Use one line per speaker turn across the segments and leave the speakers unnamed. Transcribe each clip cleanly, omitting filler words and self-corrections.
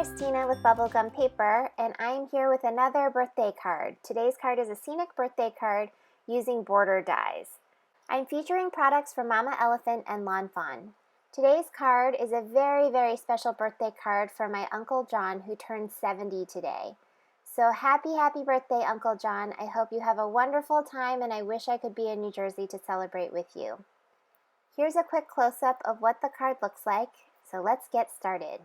Christina with Bubblegum Paper, and I'm here with another birthday card. Today's card is a Scenic birthday card using border dies. I'm featuring products from Mama Elephant and Fawn. Today's card is a very, very special birthday card for my Uncle John, who turned 70 today. So happy, happy birthday, Uncle John. I hope you have a wonderful time, and I wish I could be in New Jersey to celebrate with you. Here's a quick close-up of what the card looks like, so let's get started.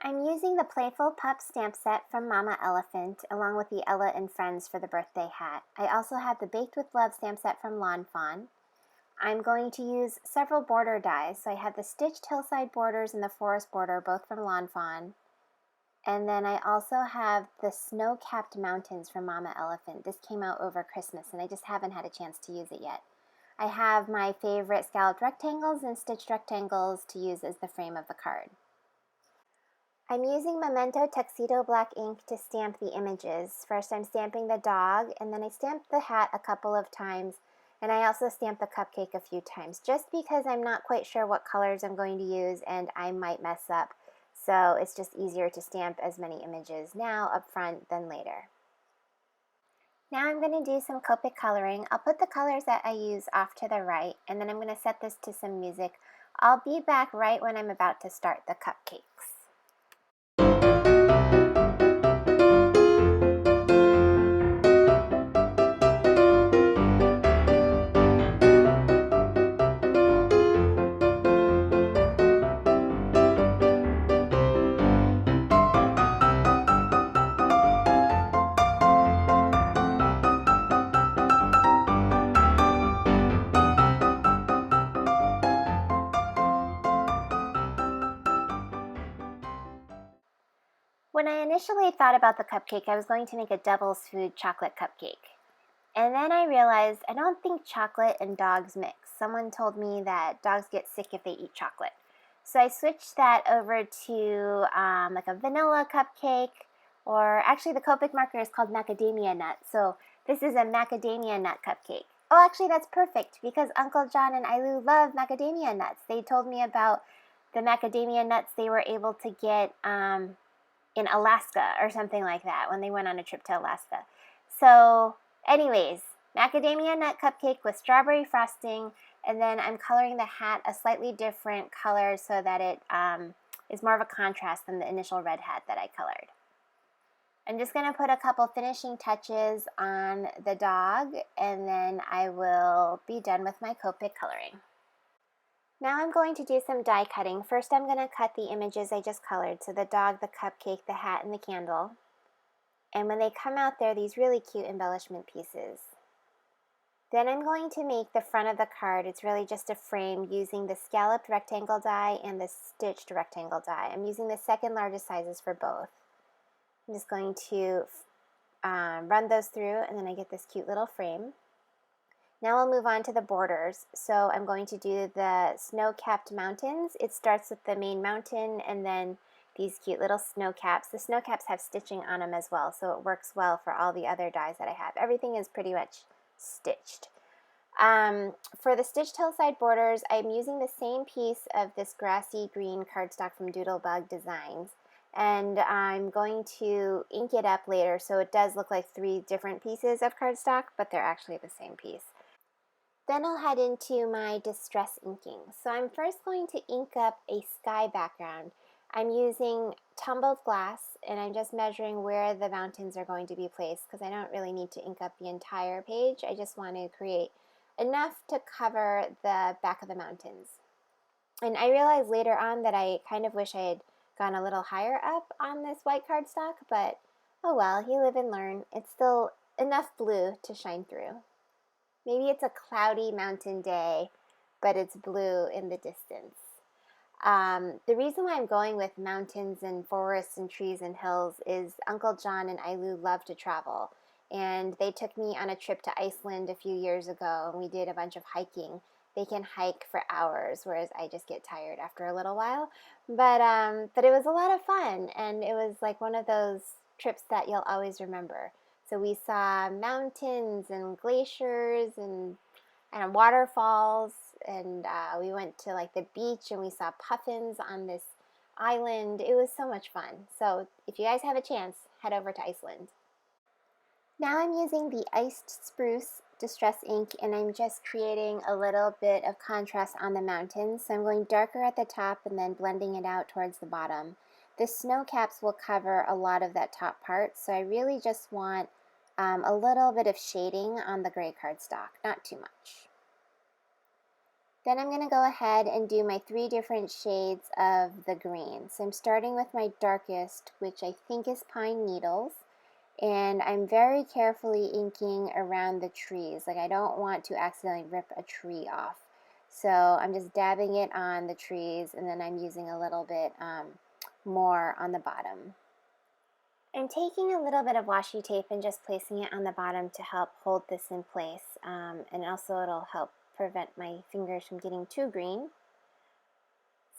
I'm using the Playful Pup stamp set from Mama Elephant, along with the Ella and Friends for the birthday hat. I also have the Baked with Love stamp set from Fawn. I'm going to use several border dies, so I have the Stitched Hillside borders and the Forest border, both from Fawn. And then I also have the Snow-Capped Mountains from Mama Elephant. This came out over Christmas, and I just haven't had a chance to use it yet. I have my favorite scalloped rectangles and stitched rectangles to use as the frame of the card. I'm using Memento Tuxedo Black ink to stamp the images. First I'm stamping the dog, and then I stamped the hat a couple of times, and I also stamped the cupcake a few times, just because I'm not quite sure what colors I'm going to use and I might mess up. So it's just easier to stamp as many images now up front than later. Now I'm going to do some Copic coloring. I'll put the colors that I use off to the right, and then I'm going to set this to some music. I'll be back right when I'm about to start the cupcakes. When I initially thought about the cupcake, I was going to make a Devil's Food chocolate cupcake. And then I realized I don't think chocolate and dogs mix. Someone told me that dogs get sick if they eat chocolate. So I switched that over to like a vanilla cupcake, or actually the Copic marker is called macadamia nut. So this is a macadamia nut cupcake. Oh, actually that's perfect because Uncle John and Ailu love macadamia nuts. They told me about the macadamia nuts they were able to get in Alaska or something like that when they went on a trip to Alaska. So anyways, macadamia nut cupcake with strawberry frosting, and then I'm coloring the hat a slightly different color so that it is more of a contrast than the initial red hat that I colored. I'm just going to put a couple finishing touches on the dog, and then I will be done with my Copic coloring. Now I'm going to do some die cutting. First I'm going to cut the images I just colored, so the dog, the cupcake, the hat, and the candle. And when they come out, they're these really cute embellishment pieces. Then I'm going to make the front of the card. It's really just a frame using the scalloped rectangle die and the stitched rectangle die. I'm using the second largest sizes for both. I'm just going to run those through, and then I get this cute little frame. Now we'll move on to the borders. So I'm going to do the snow-capped mountains. It starts with the main mountain and then these cute little snow caps. The snow caps have stitching on them as well, so it works well for all the other dies that I have. Everything is pretty much stitched. For the Stitched Hillside borders, I'm using the same piece of this grassy green cardstock from Doodlebug Designs, and I'm going to ink it up later so it does look like 3 different pieces of cardstock, but they're actually the same piece. Then I'll head into my distress inking. So I'm first going to ink up a sky background. I'm using tumbled glass, and I'm just measuring where the mountains are going to be placed because I don't really need to ink up the entire page. I just want to create enough to cover the back of the mountains. And I realized later on that I kind of wish I had gone a little higher up on this white cardstock, but oh well, you live and learn. It's still enough blue to shine through. Maybe it's a cloudy mountain day, but it's blue in the distance. The reason why I'm going with mountains and forests and trees and hills is Uncle John and Ailu love to travel. And they took me on a trip to Iceland a few years ago, and we did a bunch of hiking. They can hike for hours, whereas I just get tired after a little while. But it was a lot of fun, and it was like one of those trips that you'll always remember. So we saw mountains and glaciers and waterfalls, and we went to like the beach and we saw puffins on this island. It was so much fun. So if you guys have a chance, head over to Iceland. Now I'm using the Iced Spruce Distress ink, and I'm just creating a little bit of contrast on the mountains. So I'm going darker at the top and then blending it out towards the bottom. The snow caps will cover a lot of that top part, so I really just want a little bit of shading on the gray cardstock, not too much. Then I'm going to go ahead and do my 3 different shades of the green. So I'm starting with my darkest, which I think is Pine Needles. And I'm very carefully inking around the trees. Like, I don't want to accidentally rip a tree off. So I'm just dabbing it on the trees, and then I'm using a little bit more on the bottom. I'm taking a little bit of washi tape and just placing it on the bottom to help hold this in place. And also it'll help prevent my fingers from getting too green.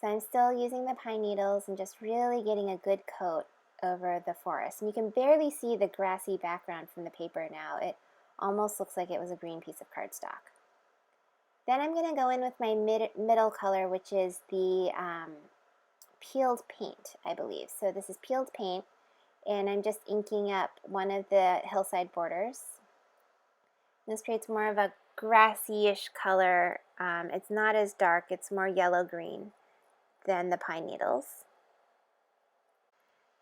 So I'm still using the pine needles and just really getting a good coat over the forest. And you can barely see the grassy background from the paper now. It almost looks like it was a green piece of cardstock. Then I'm going to go in with my middle color, which is the peeled paint, I believe. So this is peeled paint, and I'm just inking up one of the hillside borders. This creates more of a grassy-ish color. It's not as dark, it's more yellow-green than the pine needles.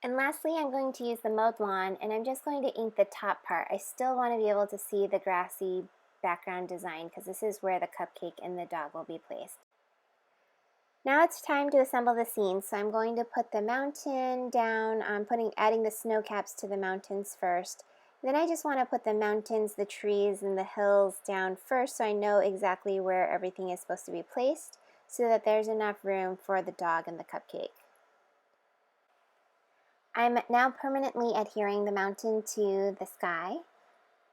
And lastly, I'm going to use the mowed lawn, and I'm just going to ink the top part. I still want to be able to see the grassy background design because this is where the cupcake and the dog will be placed. Now it's time to assemble the scene, so I'm going to put the mountain down. I'm adding the snow caps to the mountains first. Then I just want to put the mountains, the trees, and the hills down first so I know exactly where everything is supposed to be placed so that there's enough room for the dog and the cupcake. I'm now permanently adhering the mountain to the sky,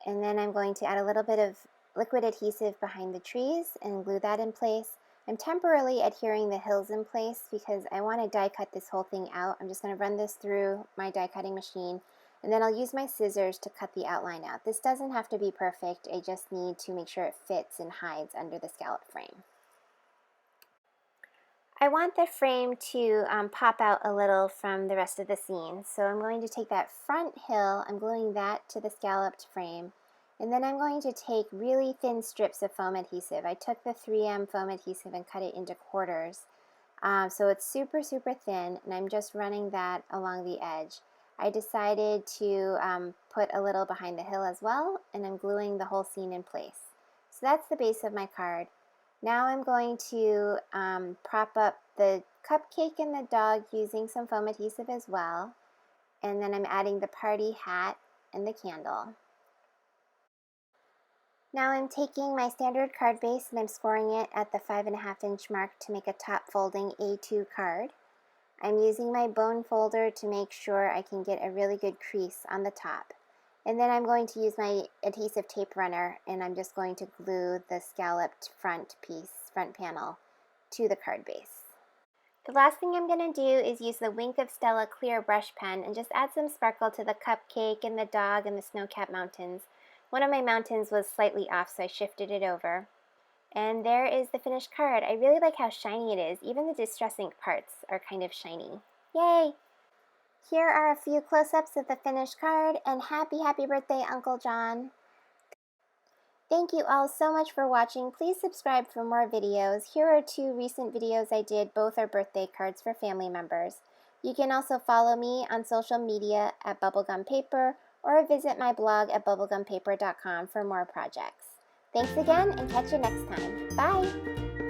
and then I'm going to add a little bit of liquid adhesive behind the trees and glue that in place. I'm temporarily adhering the hills in place because I want to die cut this whole thing out. I'm just going to run this through my die cutting machine, and then I'll use my scissors to cut the outline out. This doesn't have to be perfect, I just need to make sure it fits and hides under the scallop frame. I want the frame to pop out a little from the rest of the scene, so I'm going to take that front hill, I'm gluing that to the scalloped frame, and then I'm going to take really thin strips of foam adhesive. I took the 3M foam adhesive and cut it into quarters, so it's super thin, and I'm just running that along the edge. I decided to put a little behind the hill as well, and I'm gluing the whole scene in place. So that's the base of my card. Now I'm going to prop up the cupcake and the dog using some foam adhesive as well. And then I'm adding the party hat and the candle. Now I'm taking my standard card base and I'm scoring it at the 5.5-inch mark to make a top folding A2 card. I'm using my bone folder to make sure I can get a really good crease on the top. And then I'm going to use my adhesive tape runner, and I'm just going to glue the scalloped front panel to the card base. The last thing I'm going to do is use the Wink of Stella clear brush pen and just add some sparkle to the cupcake and the dog and the snow-capped mountains. One of my mountains was slightly off, so I shifted it over. And there is the finished card. I really like how shiny it is. Even the Distress ink parts are kind of shiny. Yay! Here are a few close-ups of the finished card, and happy birthday, Uncle John. Thank you all so much for watching. Please subscribe for more videos. Here are 2 recent videos I did. Both are birthday cards for family members. You can also follow me on social media at Bubblegum Paper or visit my blog at bubblegumpaper.com for more projects. Thanks again, and catch you next time. Bye!